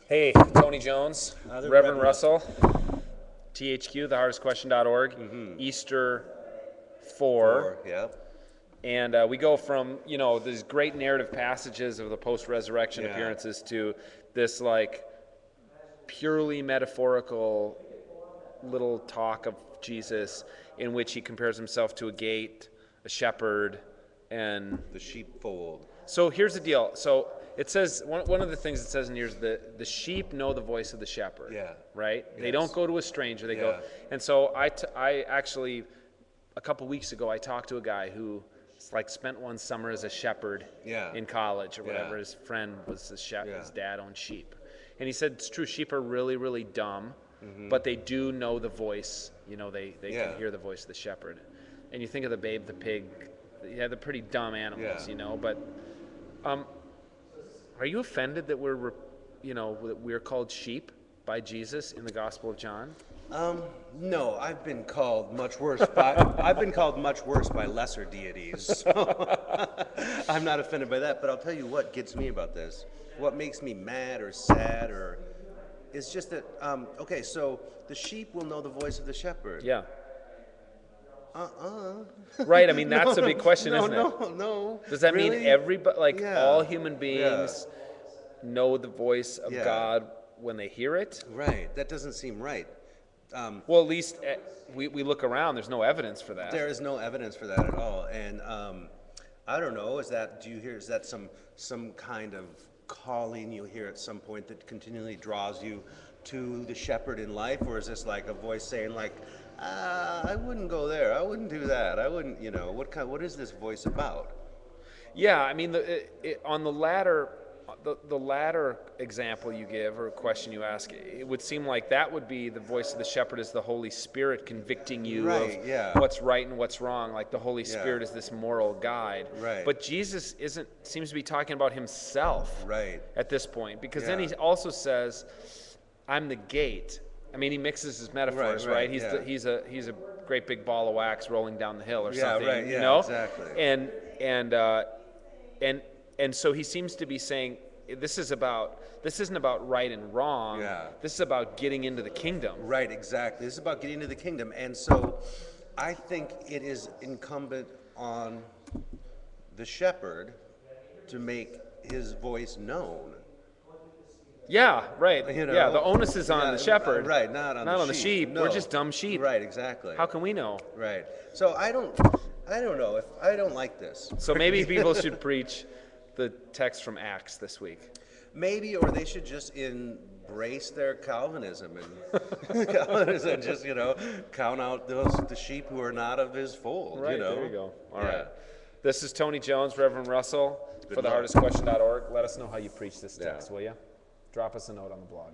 Hey, Tony Jones, Reverend Russell, THQ, HardestQuestion.org, Easter 4. Yeah. And we go from, these great narrative passages of the post-resurrection appearances to this, purely metaphorical little talk of Jesus in which he compares himself to a gate, a shepherd, and The sheepfold. So here's the deal. So it says, one of the things it says in here is the sheep know the voice of the shepherd. Yeah. Right? They Yes. don't go to a stranger. They go. Yeah. And so I actually, a couple weeks ago, I talked to a guy who spent one summer as a shepherd in college or whatever. Yeah. His friend was a shepherd. Yeah. His dad owned sheep. And he said it's true. Sheep are really, really dumb, but they do know the voice. They can hear the voice of the shepherd. And you think of the babe, the pig. Yeah, they're pretty dumb animals, But are you offended that we're called sheep by Jesus in the Gospel of John? No, I've been called much worse by lesser deities. So I'm not offended by that, but I'll tell you what gets me about this. What makes me mad or sad is just that okay, so the sheep will know the voice of the shepherd. Yeah. Right, I mean that's a big question, isn't it? No. Does that really? mean everybody, all human beings know the voice of God when they hear it? Right, that doesn't seem right. Well, at least we look around. There's no evidence for that. There is no evidence for that at all, and I don't know. Is that some kind of calling you hear at some point that continually draws you to the shepherd in life, or is this like a voice saying I wouldn't go there, I wouldn't do that, I wouldn't, what is this voice about? Yeah, I mean, on the latter example you give or question you ask, it would seem like that would be the voice of the shepherd is the Holy Spirit convicting you of what's right and what's wrong. Like the Holy Spirit is this moral guide. Right. But Jesus seems to be talking about himself at this point, because then he also says, "I'm the gate." I mean, he mixes his metaphors, right? He's a great big ball of wax rolling down the hill or something, exactly. And so he seems to be saying, this isn't about right and wrong. Yeah. This is about getting into the kingdom. Right, exactly. This is about getting into the kingdom. And so I think it is incumbent on the shepherd to make his voice known. Yeah, right. Yeah, the onus is on the shepherd. Right, not on the sheep. No. We're just dumb sheep. Right, exactly. How can we know? Right. So I don't know if I don't like this. So maybe people should preach the text from Acts this week. Maybe, or they should just embrace their Calvinism and just count out the sheep who are not of his fold. Right, there you go. All right. This is Tony Jones, Reverend Russell for the HardestQuestion.org. Let us know how you preach this text, will you? Drop us a note on the blog.